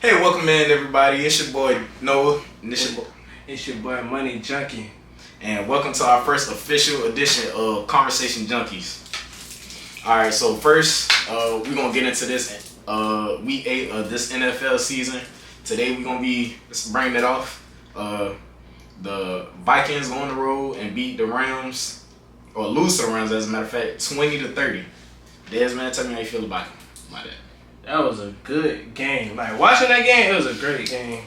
Hey, welcome in everybody. It's your boy Noah. And It's your boy Money Junkie. And welcome to our first official edition of Conversation Junkies. Alright, so first, we're going to get into this week 8 of this NFL season. Today we're going to be bringing it off. The Vikings go on the road and beat the Rams, or lose to the Rams as a matter of fact, 20-30. Des, man, tell me how you feel about that. That was a good game. Like, watching that game, it was a great game.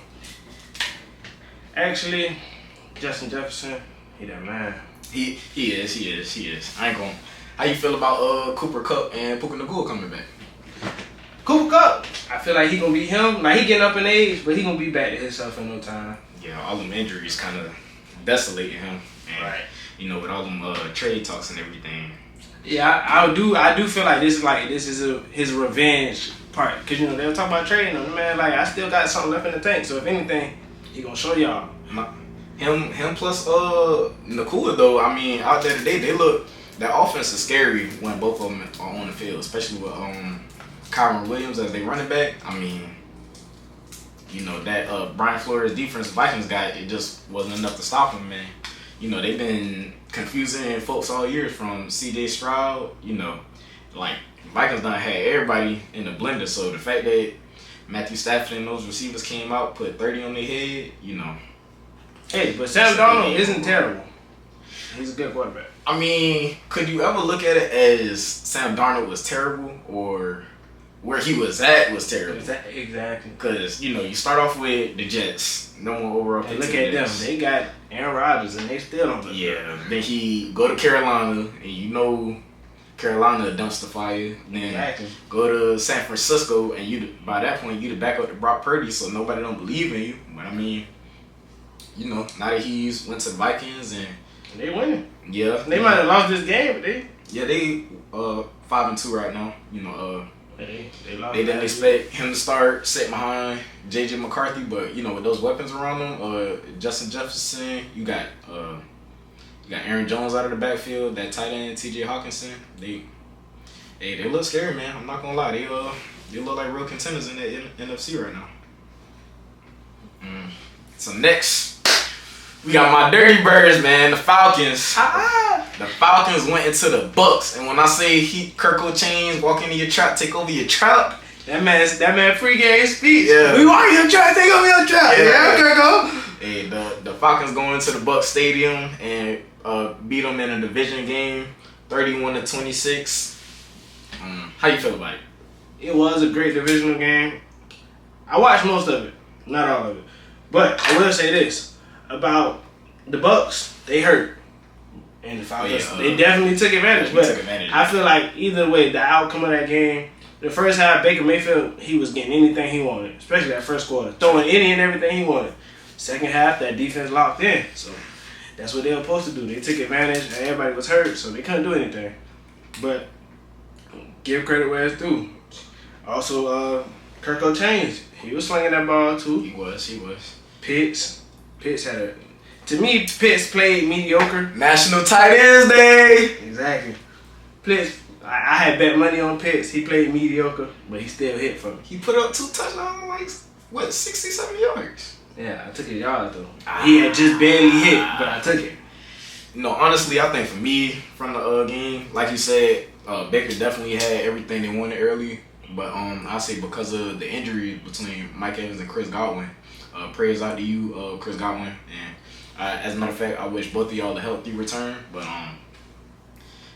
Actually, Justin Jefferson, he that man. He is. I ain't going. How you feel about Cooper Kupp and Puka Nacua coming back? Cooper Kupp, I feel like he gonna be him. Like, he getting up in age, but he gonna be back to himself in no time. Yeah, all them injuries kind of desolating him. And, right. You know, with all them trade talks and everything. Yeah, I do feel like this is his revenge part, cause you know they were talking about trading him. Man, like, I still got something left in the tank. So if anything, he gonna show y'all. Him plus Nacua though. I mean, out there today, that offense is scary when both of them are on the field, especially with Kyron Williams as they running back. I mean, you know that Brian Flores defense Vikings guy, it just wasn't enough to stop him, man. You know, they've been confusing folks all year from C.J. Stroud. You know, like, Vikings done had everybody in the blender. So the fact that Matthew Stafford and those receivers came out, put 30 on their head, you know. Hey, but Sam Darnold isn't terrible. He's a good quarterback. I mean, could you ever look at it as Sam Darnold was terrible or where he was at was terrible? Exactly. Because, you know, you start off with the Jets. No one overall. And look at them. They got Aaron Rodgers, and they still don't look good. Then he go to Carolina, and you know Carolina dumps the fire. Then exactly. Go to San Francisco, and by that point, you the back up to Brock Purdy, so nobody don't believe in you. But, I mean, you know, now that he's went to the Vikings, and they winning. Yeah. They might have lost this game, but they... Yeah, they 5-2 right now. You know, They didn't expect him to start sitting behind J.J. McCarthy, but you know, with those weapons around him, Justin Jefferson, you got Aaron Jones out of the backfield, that tight end T.J. Hawkinson. They look scary, man. I'm not gonna lie, they look like real contenders in the NFC right now. So next, we got my Dirty Birds, man, the Falcons. The Falcons went into the Bucks, and when I say Kirk Chains walk into your trap, take over your trap. That man pregame speech. Yeah. We want you to try to take over your trap. Yeah, Kirko. Hey, the Falcons go into the Bucks Stadium and beat them in a division game, 31-26. How you feel about it? It was a great divisional game. I watched most of it, not all of it, but I will say this about the Bucks: they hurt. And the Falcons, they definitely took advantage. I feel like either way, the outcome of that game, the first half, Baker Mayfield, he was getting anything he wanted, especially that first quarter, throwing any and everything he wanted. Second half, that defense locked in. So that's what they were supposed to do. They took advantage, and everybody was hurt, so they couldn't do anything. But give credit where it's due. Also, Kirk Chains, he was slinging that ball too. He was. Pitts had a... To me, Pitts played mediocre. National Tight Ends Day. Exactly. Pitts, I had bet money on Pitts. He played mediocre, but he still hit for me. He put up 2 touchdowns, like, 60, 70 yards? Yeah, I took it yard, though. He had just barely hit, but I took it. You know, honestly, I think for me, from the game, like you said, Baker definitely had everything they wanted early. But I say because of the injury between Mike Evans and Chris Godwin, prayers out to you, Chris Godwin. And as a matter of fact, I wish both of y'all a healthy return. But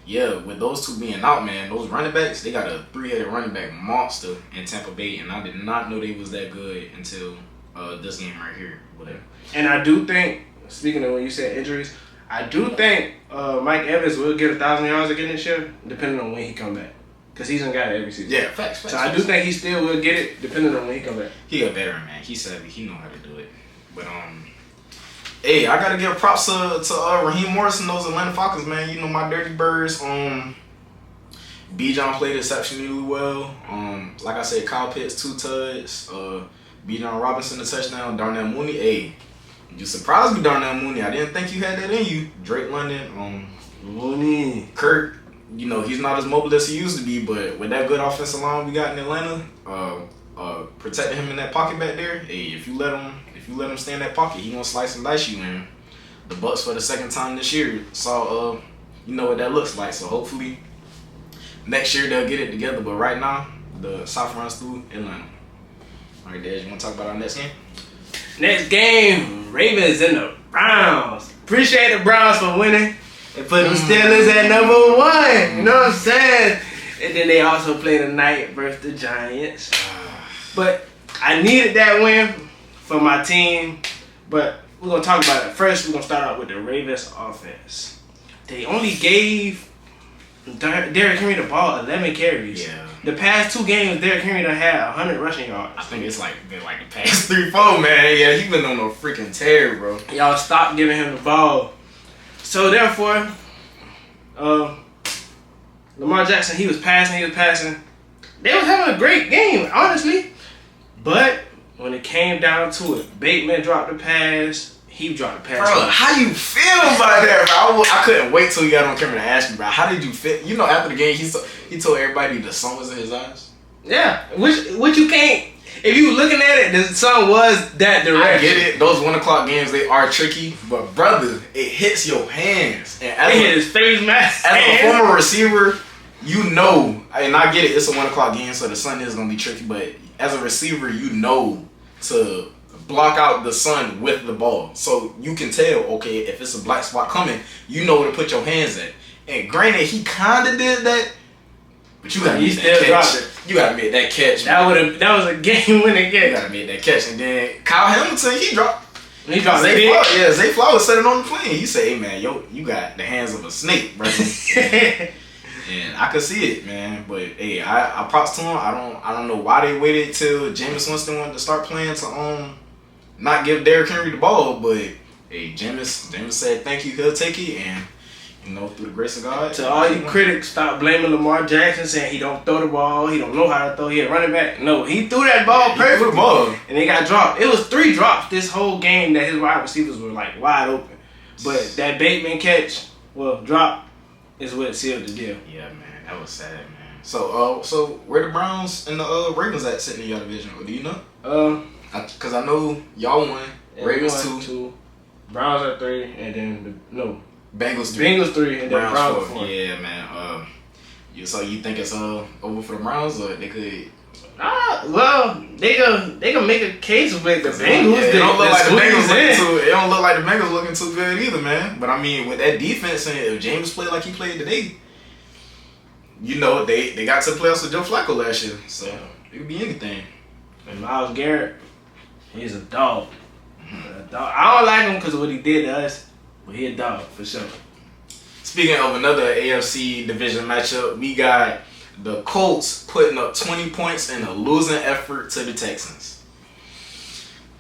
yeah, with those two being out, man, those running backs, they got a 3-headed running back monster in Tampa Bay, and I did not know they was that good until this game right here. Whatever. And I do think, speaking of when you said injuries, I do think Mike Evans will get 1,000 yards again this year, depending on when he come back. Because he's done got it every season. Yeah, facts. So I do think he still will get it, depending on when he come back. He a veteran, man. He's savvy. He know how to do it. But hey, I gotta give props to Raheem Morris and those Atlanta Falcons, man. You know, my Dirty Birds. Bijan played exceptionally well. Like I said, Kyle Pitts 2 tuds. Bijan Robinson a touchdown. Darnell Mooney, hey, you surprised me, Darnell Mooney. I didn't think you had that in you. Drake London, Mooney, Kirk. You know, he's not as mobile as he used to be, but with that good offensive line we got in Atlanta, protecting him in that pocket back there. Hey, if you let him stay in that pocket, he gonna slice and dice you. And the Bucks for the second time this year saw you know what that looks like. So hopefully next year they'll get it together. But right now the South runs through Atlanta. All right, Dad, you want to talk about our next game? Next game, Ravens and the Browns. Appreciate the Browns for winning. They put them Steelers at number 1. You know what I'm saying? And then they also play tonight versus the Giants. But I needed that win for my team. But we're going to talk about it. First, we're going to start out with the Ravens offense. They only gave Derrick Henry the ball 11 carries. Yeah. The past 2 games, Derrick Henry done had 100 rushing yards. I think it's been like the past 3-4, man. Yeah, he been on a freaking tear, bro. Y'all stop giving him the ball. So therefore, Lamar Jackson, he was passing. They was having a great game, honestly. But when it came down to it, Bateman dropped the pass. He dropped the pass. Bro, how you feel about that, bro? I couldn't wait till you got on camera to ask you, bro. How did you feel? You know, after the game, he told everybody the sun was in his eyes. Yeah, which you can't. If you looking at it, the sun was that direction. I get it. Those 1 o'clock games, they are tricky, but brother, it hits your hands. And it hit his face mask. As a former receiver, you know, and I get it. It's a 1 o'clock game, so the sun is gonna be tricky. But as a receiver, you know to block out the sun with the ball, so you can tell. Okay, if it's a black spot coming, you know where to put your hands at. And granted, he kind of did that. But you gotta make that catch. You gotta make that catch. That was a game-winning catch. You gotta make that catch. And then Kyle Hamilton, he dropped. Zay Flowers said it on the plane. He said, "Hey man, you got the hands of a snake, bro." And I could see it, man. But hey, I props to him. I don't know why they waited till Jameis Winston wanted to start playing to not give Derrick Henry the ball. But hey, Jameis said thank you. He'll take it, and you know, through the grace of God. To all you critics, stop blaming Lamar Jackson, saying he don't throw the ball, he don't know how to throw, he a running back. No, he threw that ball perfectly. He threw the ball. And they got dropped. It was 3 drops this whole game that his wide receivers were like wide open. But that Bateman catch, drop, is what sealed the deal. Yeah, man, that was sad, man. So where the Browns and the Ravens at sitting in your division? Do you know? Because I know y'all won. Ravens 2. Browns at 3, and then Bengals 3. Bengals 3 and then Browns 4. Yeah, man. So you think it's over for the Browns, or they could? Well, they can make a case with the Bengals. Yeah, it don't look like the Bengals it don't look like the Bengals looking too good either, man. But I mean, with that defense, and if James played like he played today, you know they got to the playoffs with Joe Flacco last year, so it could be anything. And Myles Garrett, he's a dog. A dog. I don't like him because of what he did to us. But he a dog, for sure. Speaking of another AFC division matchup, we got the Colts putting up 20 points in a losing effort to the Texans.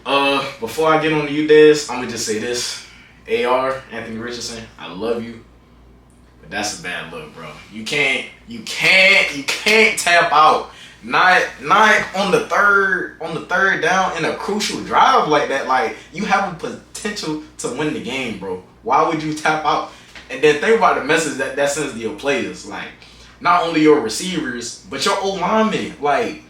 Before I get on to you, Des, I'm going to just say this. AR, Anthony Richardson, I love you. But that's a bad look, bro. You can't tap out. Not on the third down in a crucial drive like that. Like, you have a potential to win the game, bro. Why would you tap out? And then think about the message that sends to your players. Like, not only your receivers, but your O-linemen. Like,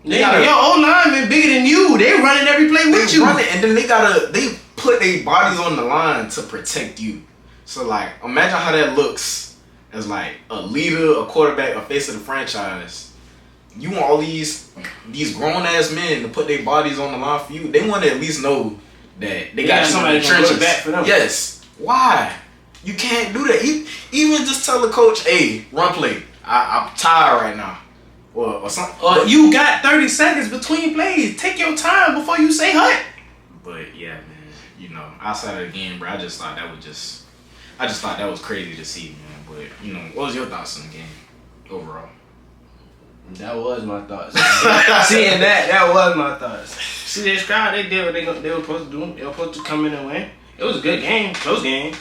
your O-linemen bigger than you. They running every play with you. And then they put their bodies on the line to protect you. So, like, imagine how that looks as, like, a leader, a quarterback, a face of the franchise. You want all these grown-ass men to put their bodies on the line for you. They want to at least know that they got somebody in the trenches. Back for them. Yes. Why? You can't do that. Even just tell the coach, hey, run play. I'm tired right now. Or something. You got 30 seconds between plays. Take your time before you say hut. But yeah, man. You know, outside of the game, bro, I just thought that was crazy to see, man. But, you know, what was your thoughts on the game overall? That was my thoughts. Seeing that was my thoughts. See, this crowd, they did what they were supposed to do. They were supposed to come in and win. It was a good game, close game.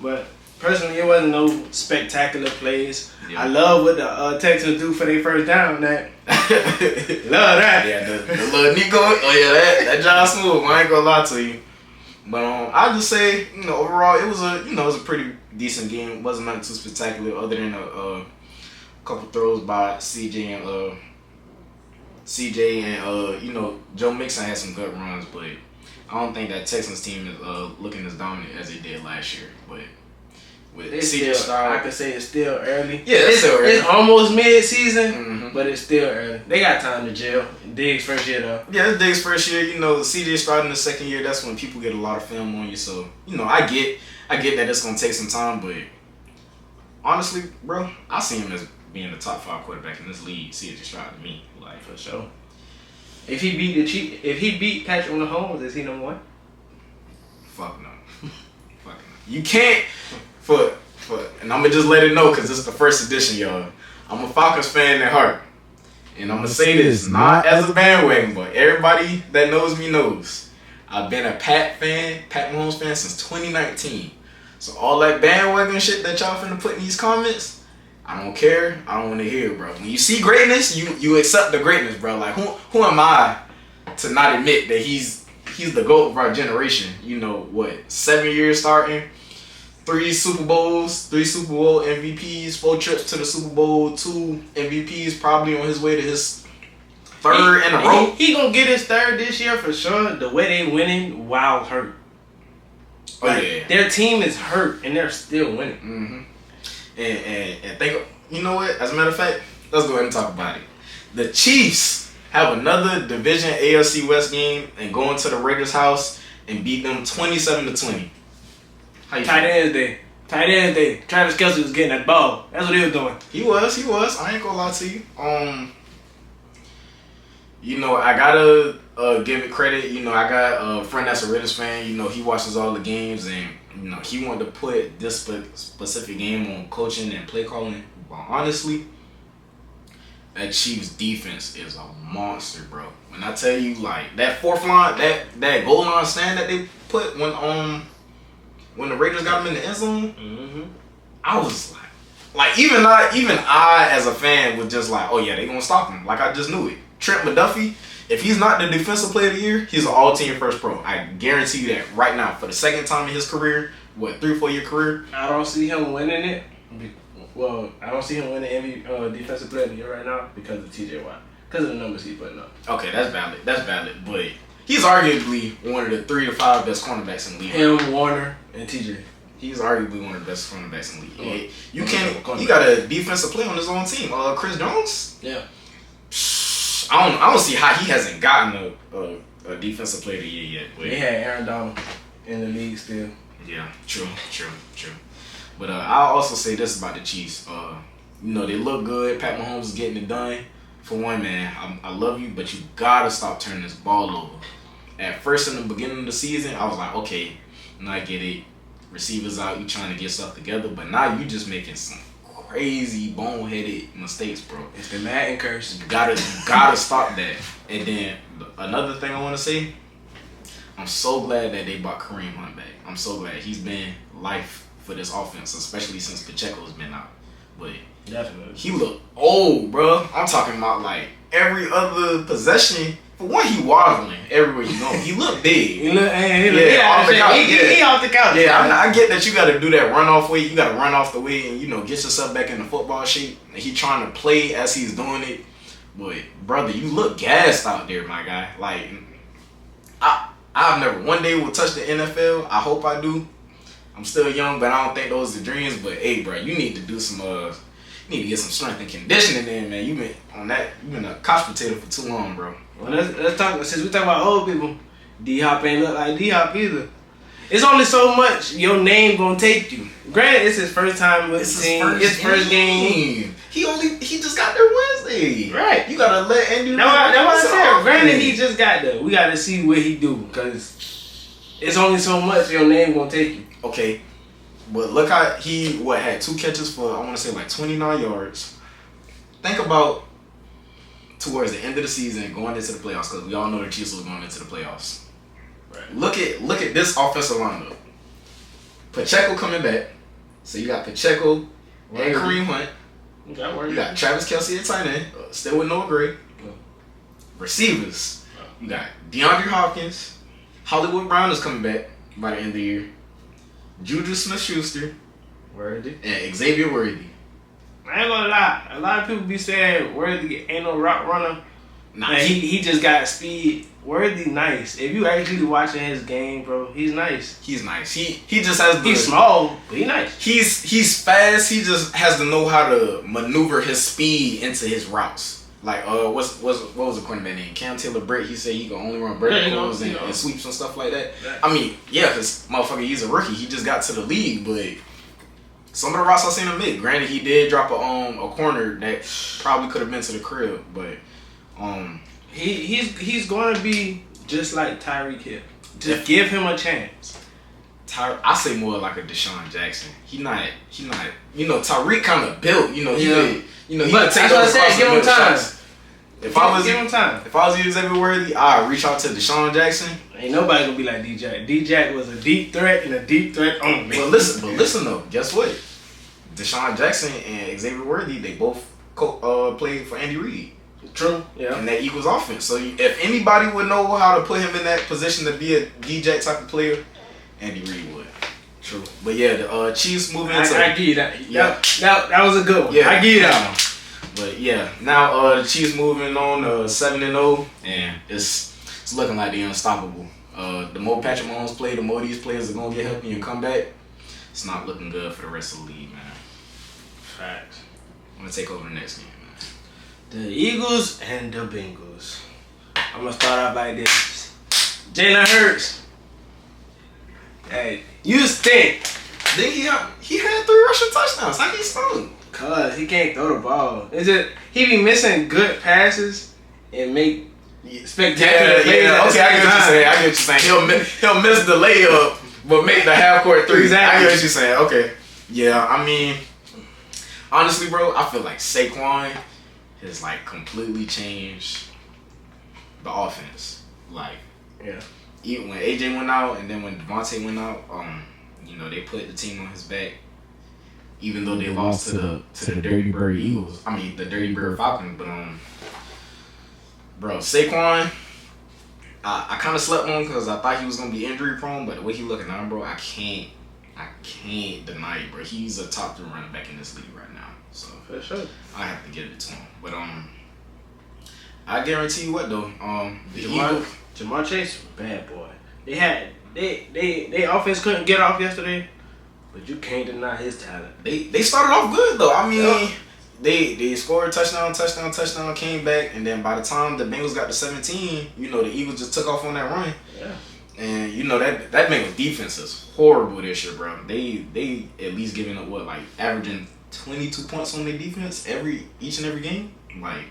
But personally, it wasn't no spectacular plays. Yeah. I love what the Texans do for their first down. That love that. Yeah, the little Nico. Oh yeah, that John Smooth. I ain't gonna lie to you. But I'll just say, you know, overall, it was a pretty decent game. It wasn't nothing too spectacular, other than a couple throws by CJ CJ and Joe Mixon had some good runs, but I don't think that Texans team is looking as dominant as they did last year. But with CJ Stroud, I could say it's still early. Yeah, it's still early. It's almost mid-season, but it's still early. They got time to gel. Diggs first year though. Yeah, it's Diggs first year. CJ Stroud in the second year. That's when people get a lot of film on you. So I get that it's gonna take some time, but honestly, bro, I see him as being the top 5 quarterback in this league. CJ Stroud to me, like for sure. If he beat Patrick Mahomes, is he number 1? Fuck no. Fuck no. You can't. And I'm gonna just let it know because this is the first edition, y'all. I'm a Falcons fan at heart. And I'm going to say this, not as a bandwagon, but everybody that knows me knows. I've been a Pat Mahomes fan since 2019. So all that bandwagon shit that y'all finna put in these comments, I don't care. I don't want to hear it, bro. When you see greatness, you accept the greatness, bro. Like, who am I to not admit that he's the GOAT of our generation? 7 years starting, 3 Super Bowls, 3 Super Bowl MVPs, 4 trips to the Super Bowl, 2 MVPs, probably on his way to his 3rd in a row. He gonna get his 3rd this year for sure. The way they winning, Wild's hurt. Yeah. Their team is hurt and they're still winning. Mm-hmm. And think, you know what? As a matter of fact, let's go ahead and talk about it. The Chiefs have another division AFC West game and go into the Raiders' house and beat them 27-20. Tight ends day. Travis Kelce was getting that ball. That's what he was doing. He was. I ain't gonna lie to you. I gotta give it credit. I got a friend that's a Raiders fan. He watches all the games and he wanted to put this specific game on coaching and play calling. But honestly, that Chiefs defense is a monster, bro. When I tell you, like, that 4th line, that goal line stand that they put when the Raiders got him in the end zone, I was like even I as a fan was just like, oh yeah, they gonna stop him. Like, I just knew it. Trent McDuffie, if he's not the defensive player of the year, he's an all-team first pro. I guarantee you that right now for the 2nd time in his career, 3-4 year career. I don't see him winning it. Well, I don't see him winning defensive player of the year right now because of TJ Watt. Because of the numbers he's putting up. Okay, that's valid. But he's arguably one of the 3 to 5 best cornerbacks in the league. Him, Warner, and TJ. He's arguably one of the best cornerbacks in the league. You got a defensive player on his own team. Chris Jones? Yeah. I don't see how he hasn't gotten a defensive player of the year yet. They had Aaron Donald in the league still. Yeah, true. But I'll also say this about the Chiefs. They look good. Pat Mahomes is getting it done. For one, man, I love you, but you gotta stop turning this ball over. At first, in the beginning of the season, I was like, okay, I get it. Receivers out, you trying to get stuff together, but now you just making some crazy boneheaded mistakes, bro. It's the Madden curse. You gotta stop that. And then another thing I want to say, I'm so glad that they brought Kareem Hunt back. I'm so glad. He's been life for this offense, especially since Pacheco's been out. But definitely, he looked old, bro. I'm talking about like every other possession. For one, he waddling everywhere you go. He looked big. He off the couch. Yeah, I get that you got to do that run off weight. You got to run off the weight and get yourself back in the football shape. And he trying to play as he's doing it. But brother, you look gassed out there, my guy. Like, I've never one day will touch the NFL. I hope I do. I'm still young, but I don't think those are the dreams. But hey, bro, you need to do some. You need to get some strength and conditioning in, man. You've been a couch potato for too long, bro. Well, let's talk. Since we talking about old people, D-Hop ain't look like D-Hop either. It's only so much your name gonna take you. Granted, it's his first time with the team. His first game. He just got there Wednesday. Right. You gotta let Andy. That's what I said. Granted, he just got there. We gotta see what he do because it's only so much your name gonna take you. Okay. But look how he had 2 catches for, I want to say, like 29 yards. Think about towards the end of the season going into the playoffs, because we all know the Chiefs was going into the playoffs. Right. Look at this offensive lineup. Pacheco coming back. So you got Pacheco and Kareem Hunt. You got Travis Kelce at tight end, still with Noah Gray. Receivers. You got DeAndre Hopkins. Hollywood Brown is coming back by the end of the year. Juju Smith-Schuster. Worthy. And Xavier Worthy. I ain't gonna lie. A lot of people be saying Worthy ain't no route runner. Nah, man, he just got speed. Worthy nice. If you actually watching his game, bro, he's nice. He's nice. He just has. He's small, but he's nice. He's fast. He just has to know how to maneuver his speed into his routes. Like what was the cornerback name? Cam Taylor-Britt. He said he can only run verticals and sweeps and stuff like that. I mean, yeah, because motherfucker, he's a rookie. He just got to the league, but some of the routes I seen him make. Granted, he did drop a corner that probably could have been to the crib, but He's going to be just like Tyreek Hill. Just give him a chance. I say more like a Deshaun Jackson. He not. You know, Tyreek kind of built. You know, he but that's what I said. Give him time. If I was Xavier Worthy, I'd reach out to Deshaun Jackson. Ain't nobody gonna be like D-Jack. D-Jack was a deep threat and a deep threat only. But listen though. Guess what? Deshaun Jackson and Xavier Worthy, they both played for Andy Reid. True. Yeah. And that Eagles offense. So if anybody would know how to put him in that position to be a D-Jack type of player, Andy Reid would. True. But yeah, the Chiefs moving into. I give you that. Yeah. That was a good one. Yeah, I give you that one. But yeah, now the Chiefs moving on 7-0, and it's looking like they're unstoppable. The more Patrick Mahomes play, the more these players are gonna get healthy and come back. It's not looking good for the rest of the league, man. Facts. I'm gonna take over the next game, man. The Eagles and the Bengals. I'm gonna start off like this. Jalen Hurts. Hey, you stink. Then he had 3 rushing touchdowns. How he stunk? Cause he can't throw the ball. Is it he be missing good passes and make spectacular plays? Yeah. Okay, I get what you're saying. He'll miss the layup, but make the half court 3. Exactly. I get what you're saying. Okay. Yeah, I mean, honestly, bro, I feel like Saquon has like completely changed the offense. Like, yeah. Even when AJ went out and then when Devontae went out, they put the team on his back. Even though they lost to the Dirty Bird Eagles. I mean, the Dirty Bird Falcons. But, bro, Saquon, I kind of slept on because I thought he was going to be injury prone. But the way he looking now, bro, I can't deny it, bro. He's a top 3 running back in this league right now. So, for sure, I have to give it to him. But, I guarantee you what, though. Jamar Chase, bad boy. They offense couldn't get off yesterday. But you can't deny his talent. They started off good though. I mean, they scored touchdown, came back, and then by the time the Bengals got to 17, the Eagles just took off on that run. Yeah. And that Bengals defense is horrible this year, bro. They at least giving up averaging 22 points on their defense each and every game. Like,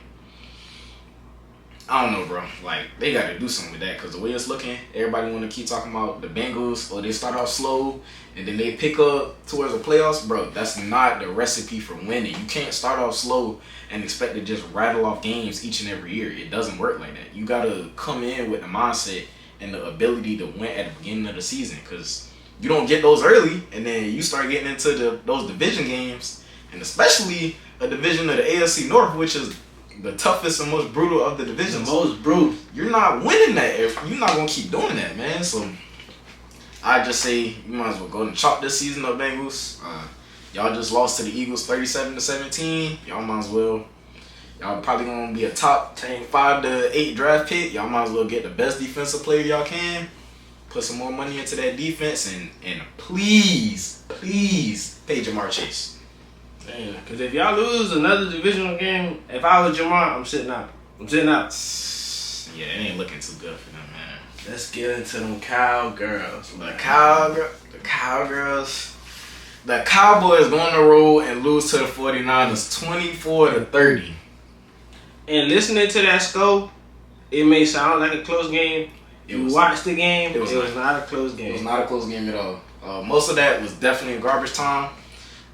I don't know, bro. Like, they got to do something with that because the way it's looking, everybody want to keep talking about the Bengals, or they start off slow and then they pick up towards the playoffs. Bro, that's not the recipe for winning. You can't start off slow and expect to just rattle off games each and every year. It doesn't work like that. You got to come in with the mindset and the ability to win at the beginning of the season because you don't get those early and then you start getting into those division games, and especially a division of the AFC North, which is the toughest and most brutal of the divisions. The most brutal. You're not winning that if you're not gonna keep doing that, man. So I just say you might as well go and chalk this season up, Bengals. Y'all just lost to the Eagles 37-17. Y'all might as well. Y'all probably gonna be a top 5 to 8 draft pick. Y'all might as well get the best defensive player y'all can. Put some more money into that defense and please pay Jamar Chase. Because if y'all lose another divisional game, if I was Jamar, I'm sitting out. Yeah, it ain't looking too good for them, man. Let's get into them cowgirls. The cowgirls. The Cowboys go on the road and lose to the 49ers 24-30. And listening to that score, it may sound like a close game. You watch the game, it was not a close game. It was not a close game at all. Most of that was definitely in garbage time.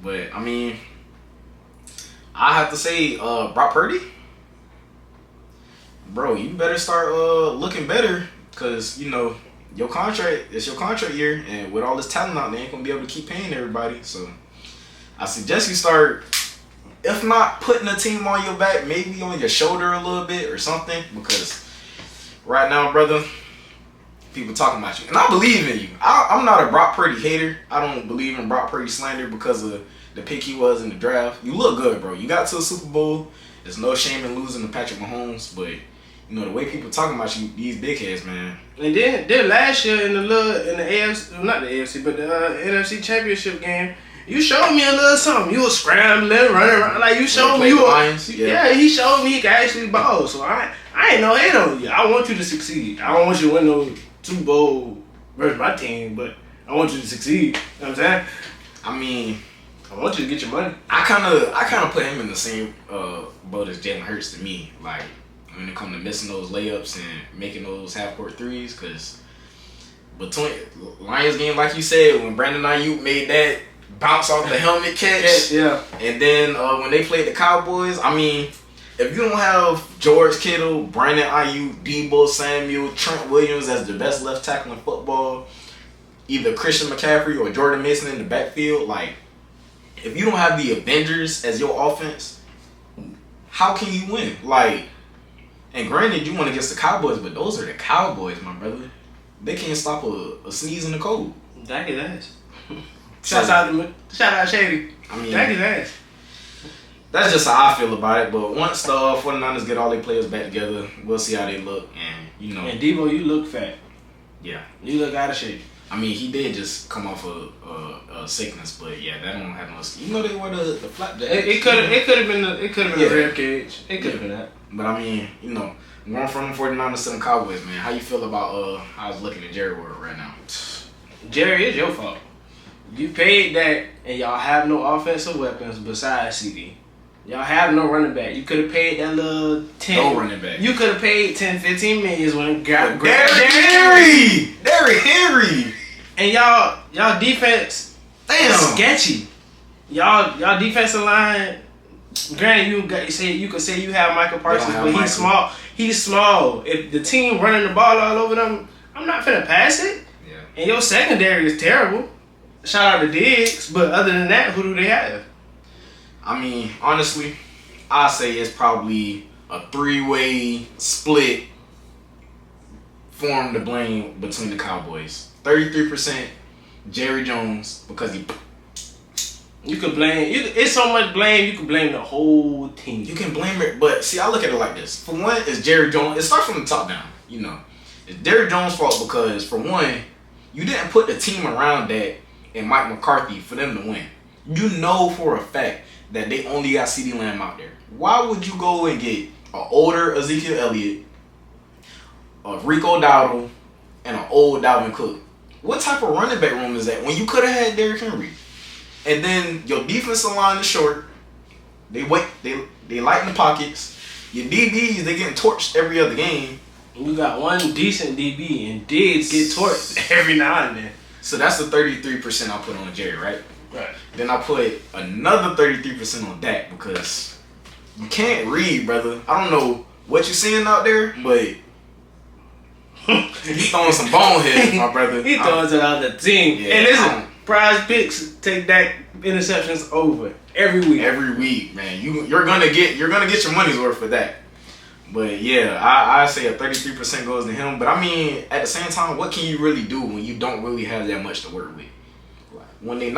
But, I mean, I have to say, Brock Purdy, bro, you better start looking better because, your contract, it's your contract year, and with all this talent out there, you ain't going to be able to keep paying everybody. So, I suggest you start, if not putting the team on your back, maybe on your shoulder a little bit or something, because right now, brother, people talking about you. And I believe in you. I'm not a Brock Purdy hater. I don't believe in Brock Purdy slander because of the pick he was in the draft. You look good, bro. You got to a Super Bowl. There's no shame in losing to Patrick Mahomes, but you know, the way people talking about you, these big heads, man. And then last year in the AFC, well, not the AFC, but the NFC Championship game, you showed me a little something. You was scrambling, running around, like you showed me. Yeah, he showed me he could actually ball. So I ain't no hate on you. I want you to succeed. I don't want you to win no Super Bowl versus my team, but I want you to succeed. You know what I'm saying? I mean, I want you to get your money. I kind of put him in the same boat as Jalen Hurts to me. Like when it comes to missing those layups and making those half-court threes, because between Lions game, like you said, when Brandon Ayuk made that bounce off the helmet catch, yeah, and then when they played the Cowboys, I mean, if you don't have George Kittle, Brandon Ayuk, Deebo Samuel, Trent Williams as the best left tackle in football, either Christian McCaffrey or Jordan Mason in the backfield, like, if you don't have the Avengers as your offense, how can you win? Like, and granted, you went against the Cowboys, but those are the Cowboys, my brother. They can't stop a sneeze in the cold. That his ass. Shout out Shady. I mean, that his ass. That's just how I feel about it. But once the 49ers get all their players back together, we'll see how they look. And, you know. And Deebo, you look fat. Yeah. You look out of shape. I mean, he did just come off a sickness, but yeah, that don't have no. You know, they were the flapjacks. It could have been a rib cage. It could have been that. But I mean, you know, going from the 49ers to the Cowboys, man. How you feel about how it's looking at Jerry World right now? Jerry, it's your fault. You paid that, and y'all have no offensive weapons besides CD. Y'all have no running back. You could have paid that little 10. No running back. You could have paid 10, 15 million when got Derrick Henry. And y'all defense damn is sketchy. Y'all defensive line. Granted, you could say you have Michael Parsons, but he's small. He's small. If the team running the ball all over them, I'm not finna pass it. Yeah. And your secondary is terrible. Shout out to Diggs, but other than that, who do they have? I mean, honestly, I say it's probably a 3-way split form to blame between the Cowboys. 33% Jerry Jones because he. You could blame. It's so much blame. You can blame the whole team. You can blame it, but see, I look at it like this. For one, it's Jerry Jones. It starts from the top down. You know, it's Jerry Jones' fault because for one, you didn't put the team around that and Mike McCarthy for them to win. You know for a fact that they only got CeeDee Lamb out there. Why would you go and get an older Ezekiel Elliott, a Rico Dowdle, and an old Dalvin Cook? What type of running back room is that when you could have had Derrick Henry? And then your defensive line is short. They light in the pockets. Your DBs, they getting torched every other game. You got one decent DB, and Diggs get torched every now and then. So that's the 33% I put on Jerry, right? Right. Then I put another 33% on Dak because you can't read, brother. I don't know what you're seeing out there, but you throwing some boneheads, my brother. He throwing it out the team. Yeah, and listen, prize picks take Dak interceptions over every week. Every week, man. You're gonna get your money's worth for that. But yeah, I say a 33% goes to him. But I mean, at the same time, what can you really do when you don't really have that much to work with? When the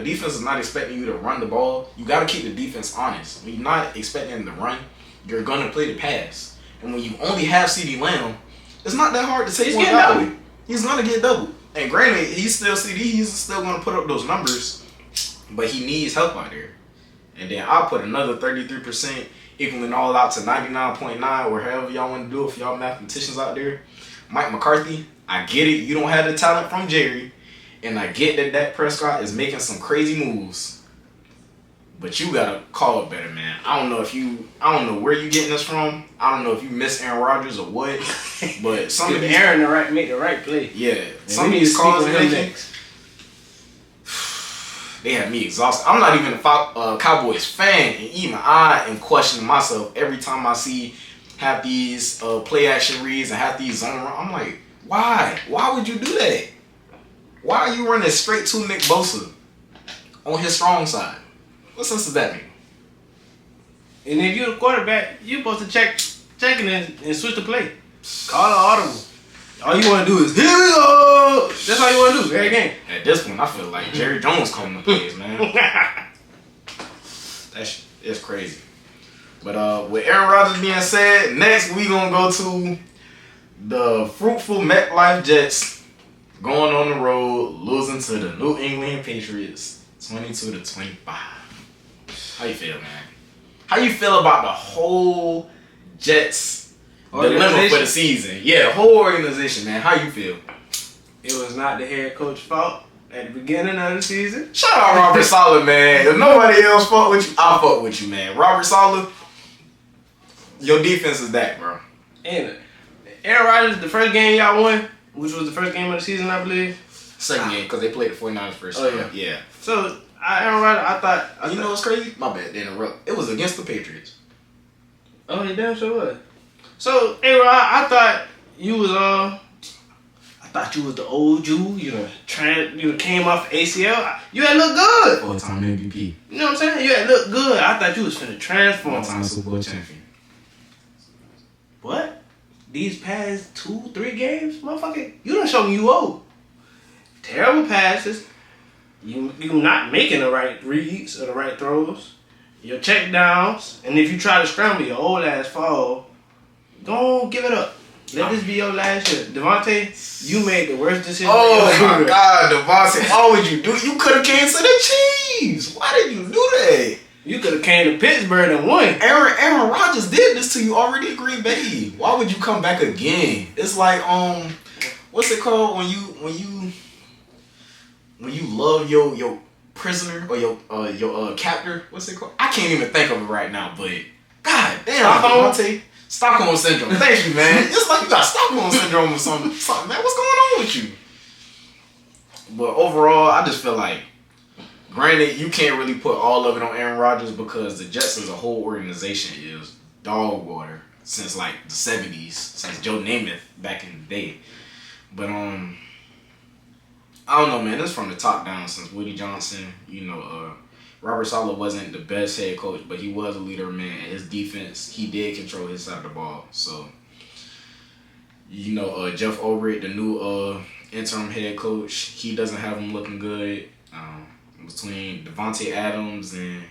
defense is not expecting you to run the ball, you got to keep the defense honest. When you're not expecting them to run, you're gonna play the pass. And when you only have CeeDee Lamb, it's not that hard to take one out. He's gonna get double. And granted, he's still CD. He's still gonna put up those numbers, but he needs help out there. And then I'll put another 33%, equaling all out to 99.9, or however y'all want to do it for y'all mathematicians out there. Mike McCarthy, I get it. You don't have the talent from Jerry. And I get that Dak Prescott is making some crazy moves, but you gotta call it better, man. I don't know where you getting this from. I don't know if you miss Aaron Rodgers or what, but some of these Aaron make the right play. Yeah, some of these calls they have me exhausted. I'm not even a Cowboys fan, and even I am questioning myself every time I see have these play action reads and have these zone runs. I'm like, why? Why would you do that? Why are you running straight to Nick Bosa on his strong side? What sense does that make? And if you're the quarterback, you're supposed to check it and switch the play. Call an audible. All you want to do is, here we go. That's all you want to do every game. At this point, I feel like Jerry Jones calling the plays, man. It's crazy. But with Aaron Rodgers being said, next we gonna go to the fruitful MetLife Jets going on the road, losing to the New England Patriots 22-25. How you feel, man? How you feel about the whole Jets dilemma for the season? Yeah, the whole organization, man. How you feel? It was not the head coach's fault at the beginning of the season. Shout out Robert Saleh, man. If nobody else fuck with you, I'll fuck with you, man. Robert Saleh, your defense is that, bro. And Aaron Rodgers, the first game y'all won, which was the first game of the season, I believe. Second game, because they played the 49ers first. Oh, yeah. So, Aaron Rodgers, I thought... You know what's crazy? My bad, they interrupt. It was against the Patriots. Oh, he damn sure was. So, Aaron, I thought you was, I thought you was the old Jew, came off ACL. You had looked good. All-time MVP. You know what I'm saying? You had looked good. I thought you was finna transform. All-time Super Bowl champion. What? These past 2-3 games, motherfucker, you done show me you old. Terrible passes. You not making the right reads or the right throws. Your check downs, and if you try to scramble, your old ass fall. Don't give it up. Let this be your last year. Devontae, you made the worst decision. Oh my God, Devontae, why would you do it? You could have came to the Chiefs. Why did you do that? You could have came to Pittsburgh and won. Aaron Rodgers did this to you already at Green Bay. Why would you come back again? It's like what's it called when you love your prisoner or your captor? What's it called? I can't even think of it right now. But God damn, Devontae. Stockholm syndrome. Thank you, man. It's like you got Stockholm syndrome or something, man. What's going on with you? But overall, I just feel like, granted, you can't really put all of it on Aaron Rodgers because the Jets as a whole organization is dog water since like the 70s, since Joe Namath back in the day. But I don't know, man. It's from the top down since Woody Johnson. Robert Saleh wasn't the best head coach, but he was a leader, man. And his defense, he did control his side of the ball. So, Jeff Ulbrich, the new interim head coach, he doesn't have him looking good. Between Devontae Adams and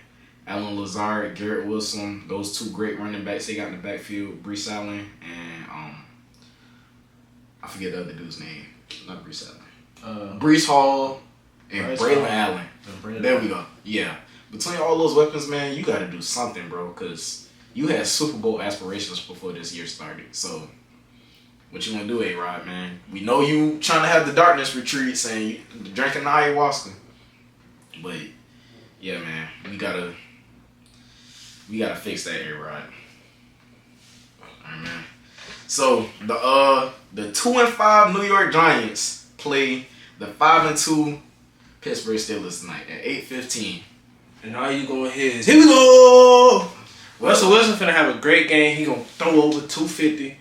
Alan Lazard, Garrett Wilson, those two great running backs they got in the backfield, Breece Allen and I forget the other dude's name. Not Breece Allen. Breece Hall and Braylon Allen. There we go. Yeah. Between all those weapons, man, you got to do something, bro, because you had Super Bowl aspirations before this year started. So, what you want to do, A-Rod, man? We know you trying to have the darkness retreat, saying you drinking the ayahuasca. But, yeah, man, we gotta fix that, A-Rod. All right, man. So, the 2-5 New York Giants play the 5-2 Pittsburgh Steelers tonight at 8:15. And all you gonna hear is, here we go! Russell Wilson finna have a great game. He gonna throw over 250.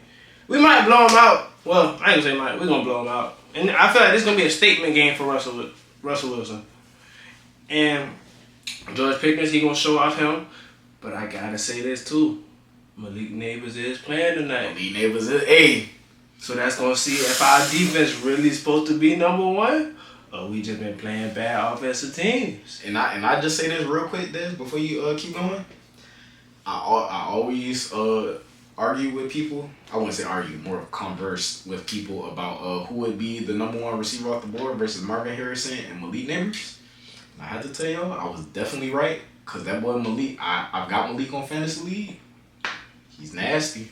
We might blow him out. Well, I ain't gonna say might. We're gonna blow him out. And I feel like this is gonna be a statement game for Russell Wilson. And George Pickens, he gonna show off him. But I gotta say this too. Malik Neighbors is playing tonight. Malik Neighbors is A. So that's gonna see if our defense really supposed to be number one. Or we just been playing bad offensive teams. And I just say this real quick, Des, before you keep going. I always argue with people. I wouldn't say argue, more converse with people about who would be the number one receiver off the board versus Marvin Harrison and Malik Neighbors. And I have to tell y'all, I was definitely right. Because that boy Malik, I've got Malik on Fantasy League. He's nasty.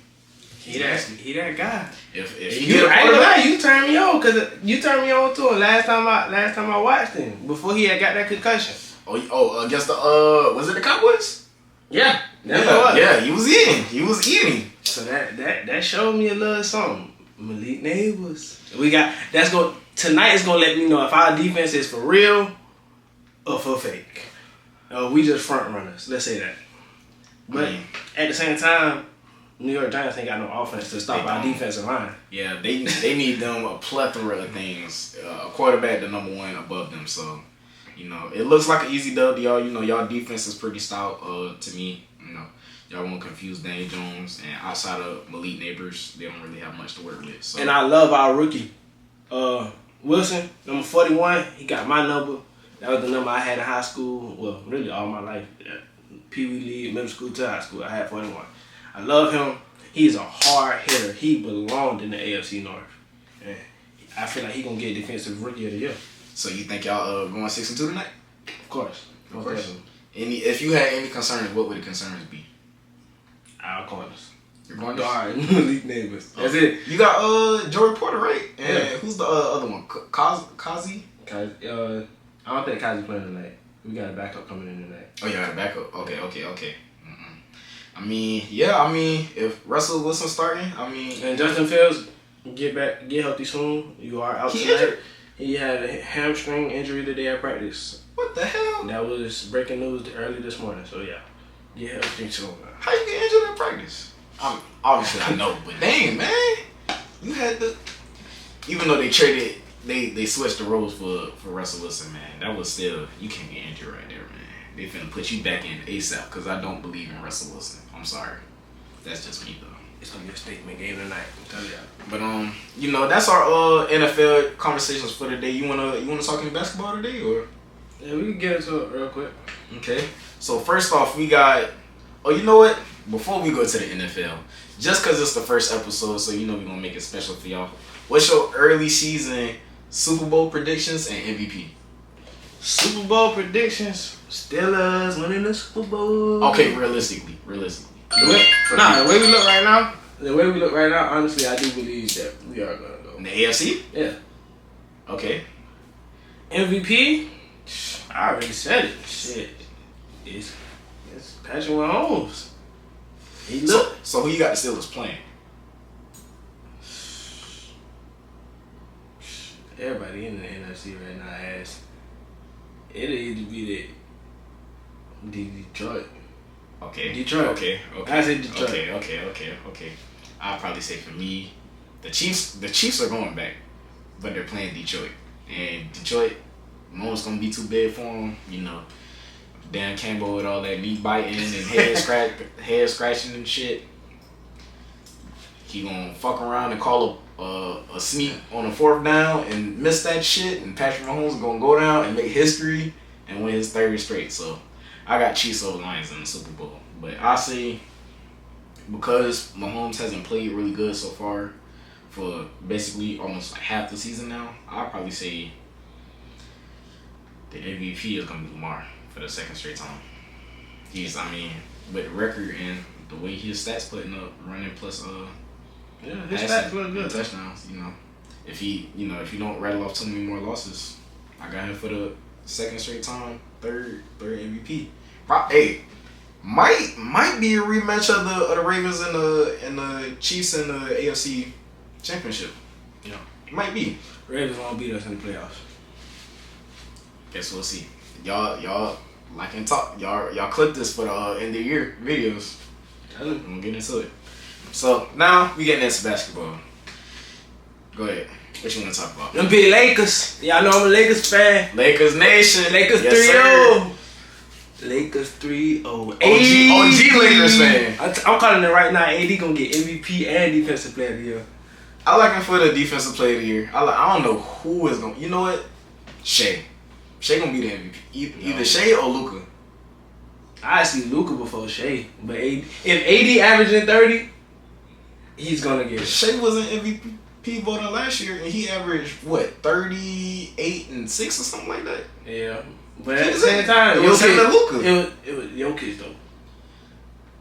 He that guy. If you turned me on because you turned me on to him last time I watched him before he had got that concussion. Against the was it the Cowboys? Yeah, he was eating. So that showed me a little something. Malik Neighbors. Tonight is gonna let me know if our defense is for real or for fake. We just front runners. Let's say that. But at the same time, New York Giants ain't got no offense to stop our defensive line. Yeah, they need them a plethora of things. A quarterback, the number one above them. So, it looks like an easy dub to y'all. Y'all defense is pretty stout to me. Y'all won't confuse Daniel Jones. And outside of Malik Neighbors, they don't really have much to work with. So. And I love our rookie. Wilson, number 41, he got my number. That was the number I had in high school. Well, really all my life. Pee Wee League, middle school to high school. I had 41. I love him. He's a hard hitter. He belonged in the AFC North. And I feel like he's going to get Defensive Rookie of the Year. So you think y'all going 6-2 tonight? Of course. Of course. If you had any concerns, what would the concerns be? Our corners. Your corners? Alright, elite neighbors. That's it. You got Joey Porter, right? And Yeah. who's the other one? Kazi? I don't think Kazi's playing tonight. We got a backup coming in tonight. Oh, you got a backup. Okay. Mm-mm. I mean, if Russell Wilson starting, And Justin Fields get healthy soon. You are out tonight. Injured? He had a hamstring injury today at practice. What the hell? That was breaking news early this morning. So yeah, get healthy soon. How you get injured at practice? Obviously I know, but dang, man, you had to. Even though they traded, they switched the roles for Russell Wilson, man. That was still, you can't get injured right there, man. They finna put you back in ASAP because I don't believe in Russell Wilson. I'm sorry, that's just me though. It's gonna be a statement game tonight. I'm telling y'all. But that's our NFL conversations for today. You wanna talk any basketball today or? Yeah, we can get into it real quick. Okay. So first off, we got. Oh, you know what? Before we go to the NFL, just because it's the first episode, so we're gonna make it special for y'all. What's your early season Super Bowl predictions and MVP? Super Bowl predictions. Steelers winning the Super Bowl. Okay, realistically. The way we look right now, honestly, I do believe that we are gonna go. In the AFC? Yeah. Okay. MVP? I already said it. Shit. It's Patrick Mahomes. He look. So who you got the Steelers playing? Everybody in the NFC right now has. It'll either be the Detroit. Okay. Detroit. Okay. I say Detroit. Okay. I'll probably say for me, the Chiefs are going back, but they're playing Detroit. And Detroit, Mahomes gonna be too big for them, Dan Campbell with all that knee biting and head scratching and shit. He gonna fuck around and call a sneak on a 4th down and miss that shit, and Patrick Mahomes gonna go down and make history and win his 3rd straight. So I got Chiefs over Lions in the Super Bowl. But I say, because Mahomes hasn't played really good so far for basically almost like half the season now, I'll probably say the MVP is gonna be Lamar for the 2nd straight time. With the record and the way his stats putting up, running plus his stats look good. Touchdowns, If he don't rattle off too many more losses, I got him for the 2nd straight time, third MVP. Hey, might be a rematch of the Ravens and the Chiefs in the AFC Championship. Yeah, might be. Ravens won't beat us in the playoffs. Guess we'll see. Y'all like and talk. Y'all clip this for the end of the year videos. I'm gonna get into it. So now we getting into basketball. Go ahead. What you want to talk about? Them big Lakers. Y'all know I'm a Lakers fan. Lakers Nation. Lakers 3-0. Lakers 3-0. OG Lakers fan. I'm calling it right now. AD gonna get MVP and Defensive Player of the Year. I like him for the Defensive Player of the Year. I don't know who is gonna. You know what? Shea gonna be the MVP. Either Shea or Luka. I see Luka before Shea, but if AD averaging 30, he's gonna get it. Shea was an MVP voter last year, and he averaged 38 and 6 or something like that. Yeah, but at the same time, it was Luka. It was Jokic though.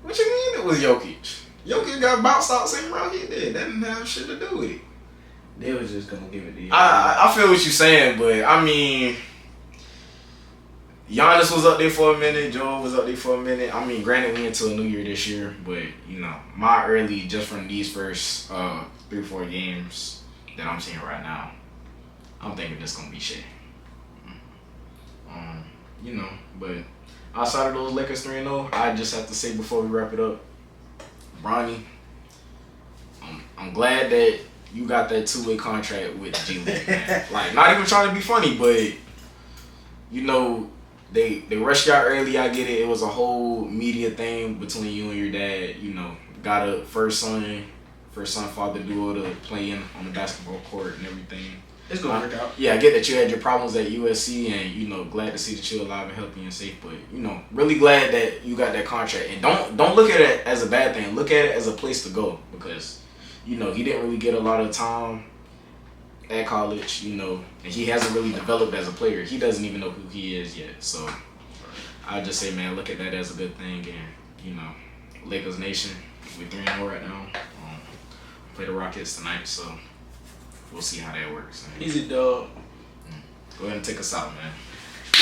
What you mean it was Jokic? Jokic got bounced out same round he did. That didn't have shit to do with it. They was just gonna give it to you. I feel what you're saying, but Giannis was up there for a minute. Joel was up there for a minute. Granted, we into a new year this year, but my early, just from these first 3-4 games that I'm seeing right now, I'm thinking this gonna be Shea. But outside of those Lakers 3-0, I just have to say before we wrap it up, Bronny, I'm glad that you got that 2-way contract with G League, man. Like, not even trying to be funny, but They rushed you out early, I get it. It was a whole media thing between you and your dad. Got a first son father duo to play in on the basketball court and everything. It's gonna work out. Yeah, I get that you had your problems at USC, and you know, glad to see that you're alive and healthy and safe. But you know, really glad that you got that contract. And don't look at it as a bad thing. Look at it as a place to go, because you know he didn't really get a lot of time at college. You know, and he hasn't really developed as a player. He doesn't even know who he is yet. So I just say, man, look at that as a good thing. And you know, Lakers Nation, we're 3-0 right now. Play the Rockets tonight, so we'll see how that works. Man. Easy, dog. Go ahead and take us out, man.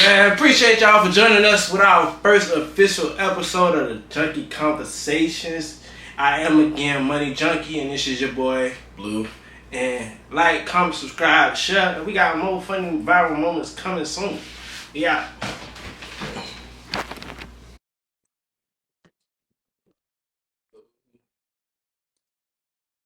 Man, appreciate y'all for joining us with our first official episode of the Junkie Conversations. I am again Money Junkie, and this is your boy Blue. And like, comment, subscribe, share. We got more funny viral moments coming soon. We out.